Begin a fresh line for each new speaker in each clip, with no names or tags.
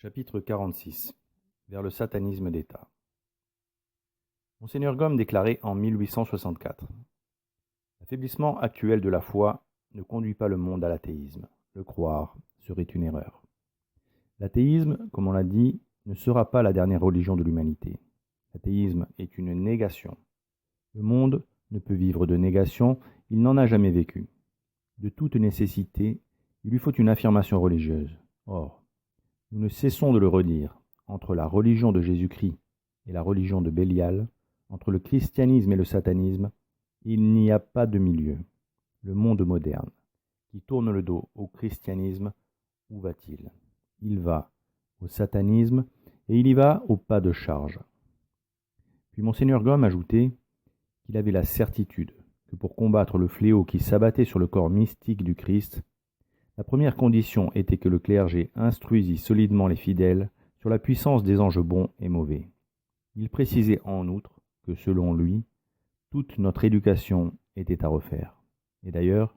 Chapitre 46. Vers le satanisme d'État. Monseigneur Gomme déclarait en 1864 « L'affaiblissement actuel de la foi ne conduit pas le monde à l'athéisme. Le croire serait une erreur. L'athéisme, comme on l'a dit, ne sera pas la dernière religion de l'humanité. L'athéisme est une négation. Le monde ne peut vivre de négation, il n'en a jamais vécu. De toute nécessité, il lui faut une affirmation religieuse. Or, nous ne cessons de le redire, entre la religion de Jésus-Christ et la religion de Bélial, entre le christianisme et le satanisme, il n'y a pas de milieu. Le monde moderne, qui tourne le dos au christianisme, où va-t-il? Il va au satanisme et il y va au pas de charge. Puis Monseigneur Gomme ajoutait qu'il avait la certitude que pour combattre le fléau qui s'abattait sur le corps mystique du Christ, la première condition était que le clergé instruisît solidement les fidèles sur la puissance des anges bons et mauvais. Il précisait en outre que, selon lui, toute notre éducation était à refaire. Et d'ailleurs,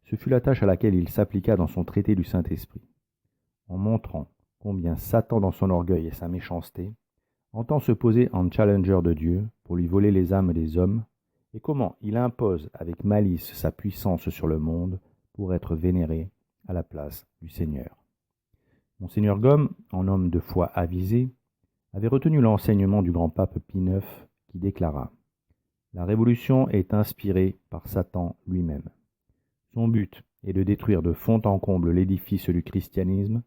ce fut la tâche à laquelle il s'appliqua dans son traité du Saint-Esprit, en montrant combien Satan, dans son orgueil et sa méchanceté, entend se poser en challenger de Dieu pour lui voler les âmes des hommes, et comment il impose avec malice sa puissance sur le monde pour être vénéré à la place du Seigneur. Monseigneur Gomme, en homme de foi avisé, avait retenu l'enseignement du grand pape Pie IX qui déclara « La révolution est inspirée par Satan lui-même. Son but est de détruire de fond en comble l'édifice du christianisme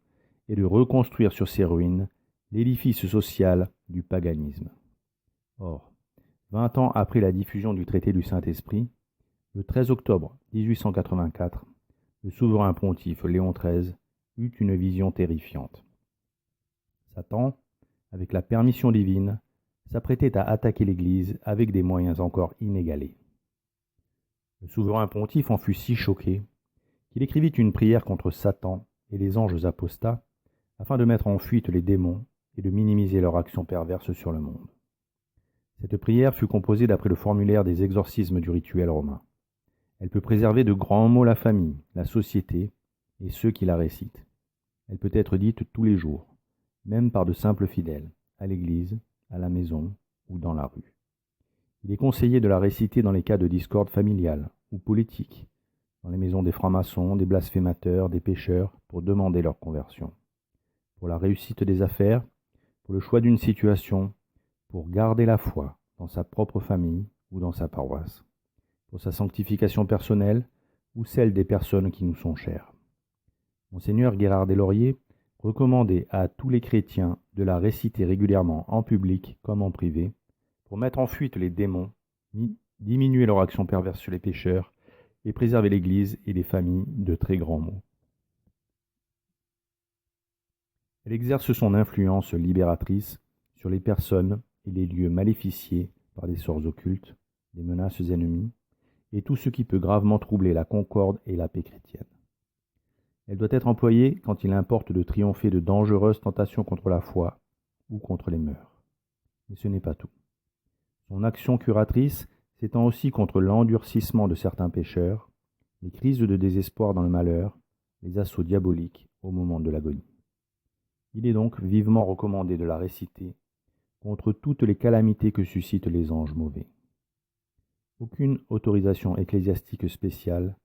et de reconstruire sur ses ruines l'édifice social du paganisme. » Or, 20 ans après la diffusion du traité du Saint-Esprit, le 13 octobre 1884, le souverain pontife Léon XIII eut une vision terrifiante. Satan, avec la permission divine, s'apprêtait à attaquer l'Église avec des moyens encore inégalés. Le souverain pontife en fut si choqué qu'il écrivit une prière contre Satan et les anges apostats afin de mettre en fuite les démons et de minimiser leur action perverse sur le monde. Cette prière fut composée d'après le formulaire des exorcismes du rituel romain. Elle peut préserver de grands maux la famille, la société et ceux qui la récitent. Elle peut être dite tous les jours, même par de simples fidèles, à l'église, à la maison ou dans la rue. Il est conseillé de la réciter dans les cas de discorde familiale ou politique, dans les maisons des francs-maçons, des blasphémateurs, des pécheurs, pour demander leur conversion. Pour la réussite des affaires, pour le choix d'une situation, pour garder la foi dans sa propre famille ou dans sa paroisse, pour sa sanctification personnelle ou celle des personnes qui nous sont chères. Monseigneur Guérard des Lauriers recommandait à tous les chrétiens de la réciter régulièrement en public comme en privé, pour mettre en fuite les démons, diminuer leur action perverse sur les pécheurs et préserver l'Église et les familles de très grands maux. Elle exerce son influence libératrice sur les personnes et les lieux maléficiés par des sorts occultes, des menaces ennemies, et tout ce qui peut gravement troubler la concorde et la paix chrétienne. Elle doit être employée quand il importe de triompher de dangereuses tentations contre la foi ou contre les mœurs. Mais ce n'est pas tout. Son action curatrice s'étend aussi contre l'endurcissement de certains pécheurs, les crises de désespoir dans le malheur, les assauts diaboliques au moment de l'agonie. Il est donc vivement recommandé de la réciter contre toutes les calamités que suscitent les anges mauvais. Aucune autorisation ecclésiastique spéciale,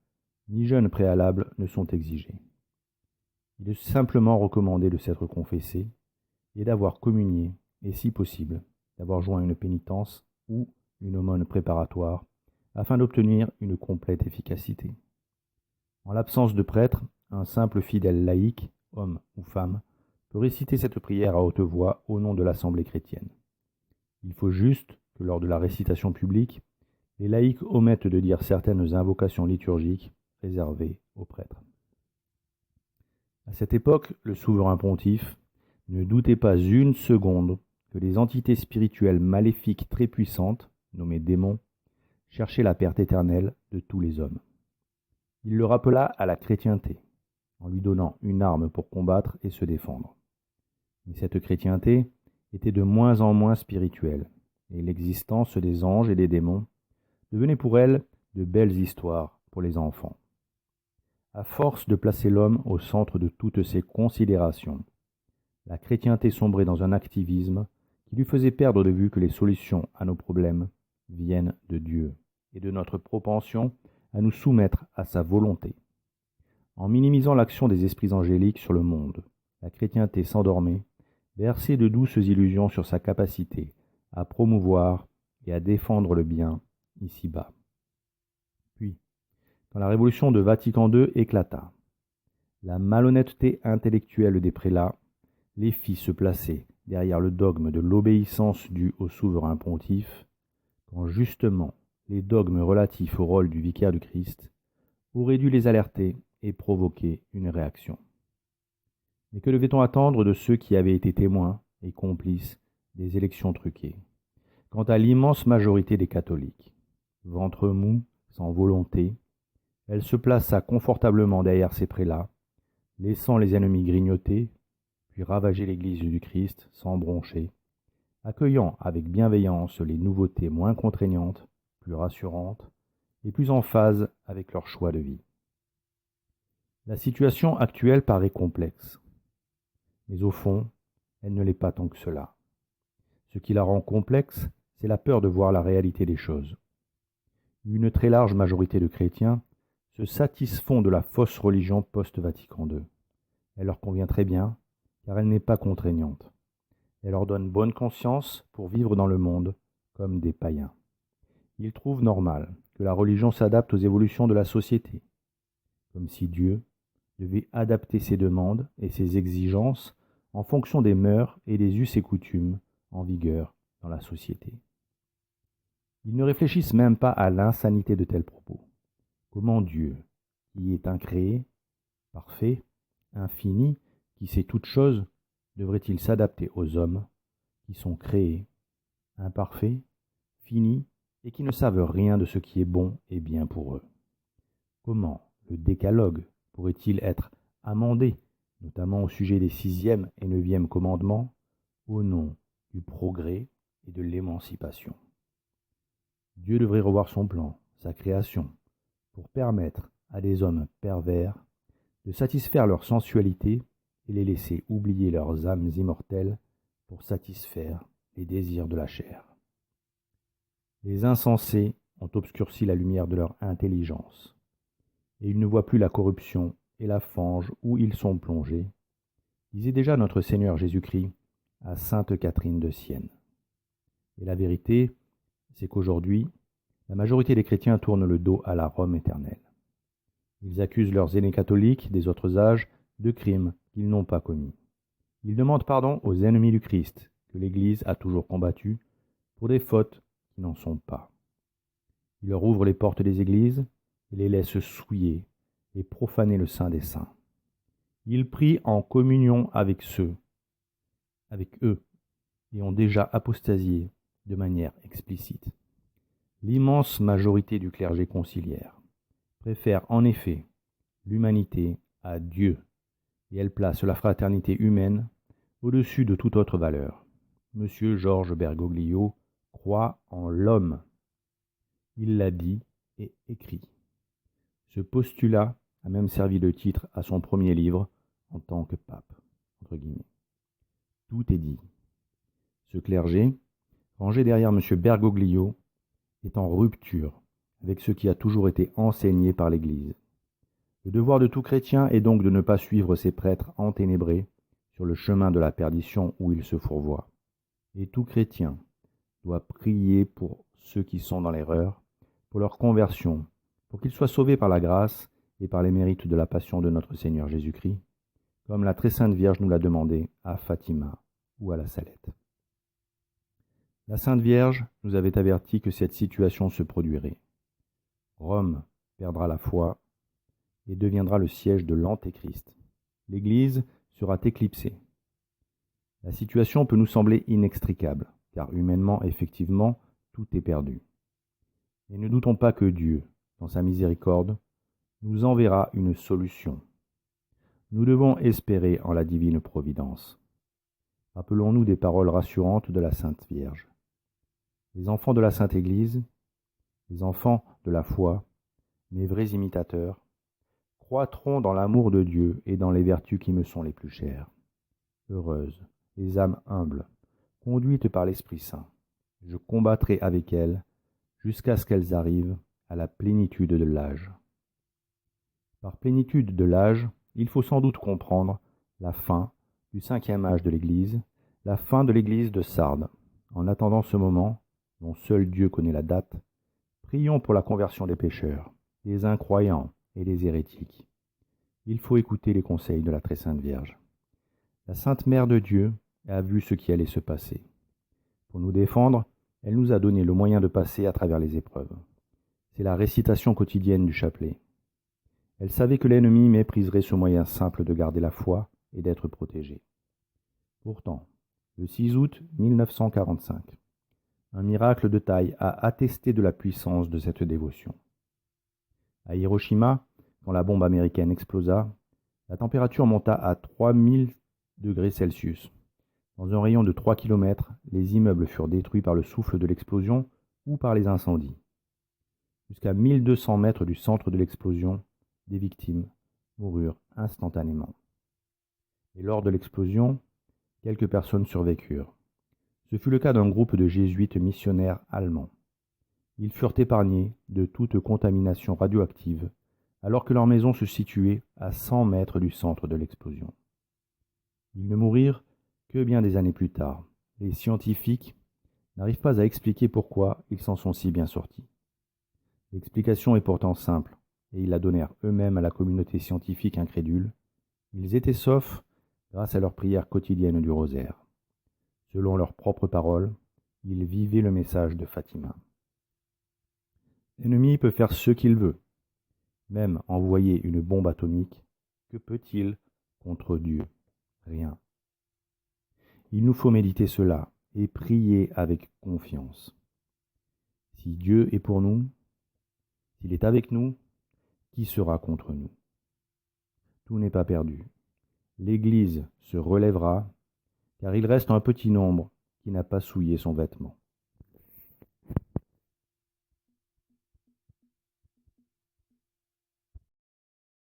ni jeûne préalable ne sont exigés. Il est simplement recommandé de s'être confessé et d'avoir communié, et si possible, d'avoir joint une pénitence ou une aumône préparatoire, afin d'obtenir une complète efficacité. En l'absence de prêtre, un simple fidèle laïc, homme ou femme, peut réciter cette prière à haute voix au nom de l'Assemblée chrétienne. Il faut juste que lors de la récitation publique, les laïcs omettent de dire certaines invocations liturgiques réservées aux prêtres. À cette époque, le souverain pontife ne doutait pas une seconde que les entités spirituelles maléfiques très puissantes, nommées démons, cherchaient la perte éternelle de tous les hommes. Il le rappela à la chrétienté, en lui donnant une arme pour combattre et se défendre. Mais cette chrétienté était de moins en moins spirituelle, et l'existence des anges et des démons devenait pour elle de belles histoires pour les enfants. À force de placer l'homme au centre de toutes ses considérations, la chrétienté sombrait dans un activisme qui lui faisait perdre de vue que les solutions à nos problèmes viennent de Dieu et de notre propension à nous soumettre à sa volonté. En minimisant l'action des esprits angéliques sur le monde, la chrétienté s'endormait, bercée de douces illusions sur sa capacité à promouvoir et à défendre le bien ici-bas. Puis, quand la révolution de Vatican II éclata, la malhonnêteté intellectuelle des prélats les fit se placer derrière le dogme de l'obéissance due au souverain pontife, quand justement les dogmes relatifs au rôle du vicaire du Christ auraient dû les alerter et provoquer une réaction. Mais que devait-on attendre de ceux qui avaient été témoins et complices des élections truquées? Quant à l'immense majorité des catholiques, ventre mou, sans volonté, elle se plaça confortablement derrière ses prélats, laissant les ennemis grignoter, puis ravager l'Église du Christ sans broncher, accueillant avec bienveillance les nouveautés moins contraignantes, plus rassurantes et plus en phase avec leur choix de vie. La situation actuelle paraît complexe, mais au fond, elle ne l'est pas tant que cela. Ce qui la rend complexe, c'est la peur de voir la réalité des choses. Une très large majorité de chrétiens se satisfont de la fausse religion post-Vatican II. Elle leur convient très bien, car elle n'est pas contraignante. Elle leur donne bonne conscience pour vivre dans le monde comme des païens. Ils trouvent normal que la religion s'adapte aux évolutions de la société, comme si Dieu devait adapter ses demandes et ses exigences en fonction des mœurs et des us et coutumes en vigueur dans la société. Ils ne réfléchissent même pas à l'insanité de tels propos. Comment Dieu, qui est incréé, parfait, infini, qui sait toutes choses, devrait-il s'adapter aux hommes qui sont créés, imparfaits, finis et qui ne savent rien de ce qui est bon et bien pour eux? Comment le décalogue pourrait-il être amendé, notamment au sujet des 6e et 9e commandements, au nom du progrès et de l'émancipation? Dieu devrait revoir son plan, sa création, pour permettre à des hommes pervers de satisfaire leur sensualité et les laisser oublier leurs âmes immortelles pour satisfaire les désirs de la chair. Les insensés ont obscurci la lumière de leur intelligence, et ils ne voient plus la corruption et la fange où ils sont plongés, disait déjà notre Seigneur Jésus-Christ à sainte Catherine de Sienne. Et la vérité, c'est qu'aujourd'hui, la majorité des chrétiens tournent le dos à la Rome éternelle. Ils accusent leurs aînés catholiques des autres âges de crimes qu'ils n'ont pas commis. Ils demandent pardon aux ennemis du Christ, que l'Église a toujours combattus, pour des fautes qui n'en sont pas. Ils leur ouvrent les portes des églises et les laissent souiller et profaner le Saint des Saints. Ils prient en communion avec eux, et ont déjà apostasié de manière explicite. L'immense majorité du clergé conciliaire préfère en effet l'humanité à Dieu, et elle place la fraternité humaine au-dessus de toute autre valeur. Monsieur Georges Bergoglio croit en l'homme. Il l'a dit et écrit. Ce postulat a même servi de titre à son premier livre en tant que pape, entre guillemets. Tout est dit. Ce clergé, rangé derrière M. Bergoglio, est en rupture avec ce qui a toujours été enseigné par l'Église. Le devoir de tout chrétien est donc de ne pas suivre ces prêtres enténébrés sur le chemin de la perdition où ils se fourvoient. Et tout chrétien doit prier pour ceux qui sont dans l'erreur, pour leur conversion, pour qu'ils soient sauvés par la grâce et par les mérites de la passion de notre Seigneur Jésus-Christ, comme la très sainte Vierge nous l'a demandé à Fatima ou à la Salette. La Sainte Vierge nous avait averti que cette situation se produirait. Rome perdra la foi et deviendra le siège de l'Antéchrist. L'Église sera éclipsée. La situation peut nous sembler inextricable, car humainement, effectivement, tout est perdu. Mais ne doutons pas que Dieu, dans sa miséricorde, nous enverra une solution. Nous devons espérer en la divine providence. Rappelons-nous des paroles rassurantes de la Sainte Vierge. Les enfants de la Sainte Église, les enfants de la foi, mes vrais imitateurs, croîtront dans l'amour de Dieu et dans les vertus qui me sont les plus chères. Heureuses, les âmes humbles, conduites par l'Esprit Saint. Je combattrai avec elles jusqu'à ce qu'elles arrivent à la plénitude de l'âge. Par plénitude de l'âge, il faut sans doute comprendre la fin du 5e âge de l'Église, la fin de l'Église de Sardes. En attendant ce moment, dont seul Dieu connaît la date, prions pour la conversion des pécheurs, des incroyants et des hérétiques. Il faut écouter les conseils de la très sainte Vierge. La Sainte Mère de Dieu a vu ce qui allait se passer. Pour nous défendre, elle nous a donné le moyen de passer à travers les épreuves. C'est la récitation quotidienne du chapelet. Elle savait que l'ennemi mépriserait ce moyen simple de garder la foi et d'être protégé. Pourtant, le 6 août 1945, un miracle de taille a attesté de la puissance de cette dévotion. À Hiroshima, quand la bombe américaine explosa, la température monta à 3000 degrés Celsius. Dans un rayon de 3 km, les immeubles furent détruits par le souffle de l'explosion ou par les incendies. Jusqu'à 1200 mètres du centre de l'explosion, des victimes moururent instantanément. Et lors de l'explosion, quelques personnes survécurent. Ce fut le cas d'un groupe de jésuites missionnaires allemands. Ils furent épargnés de toute contamination radioactive, alors que leur maison se situait à 100 mètres du centre de l'explosion. Ils ne mourirent que bien des années plus tard. Les scientifiques n'arrivent pas à expliquer pourquoi ils s'en sont si bien sortis. L'explication est pourtant simple, et ils la donnèrent eux-mêmes à la communauté scientifique incrédule. Ils étaient saufs grâce à leur prière quotidienne du rosaire. Selon leurs propres paroles, ils vivaient le message de Fatima. L'ennemi peut faire ce qu'il veut, même envoyer une bombe atomique. Que peut-il contre Dieu? Rien. Il nous faut méditer cela et prier avec confiance. Si Dieu est pour nous, s'il est avec nous, qui sera contre nous? Tout n'est pas perdu. L'Église se relèvera, car il reste un petit nombre qui n'a pas souillé son vêtement.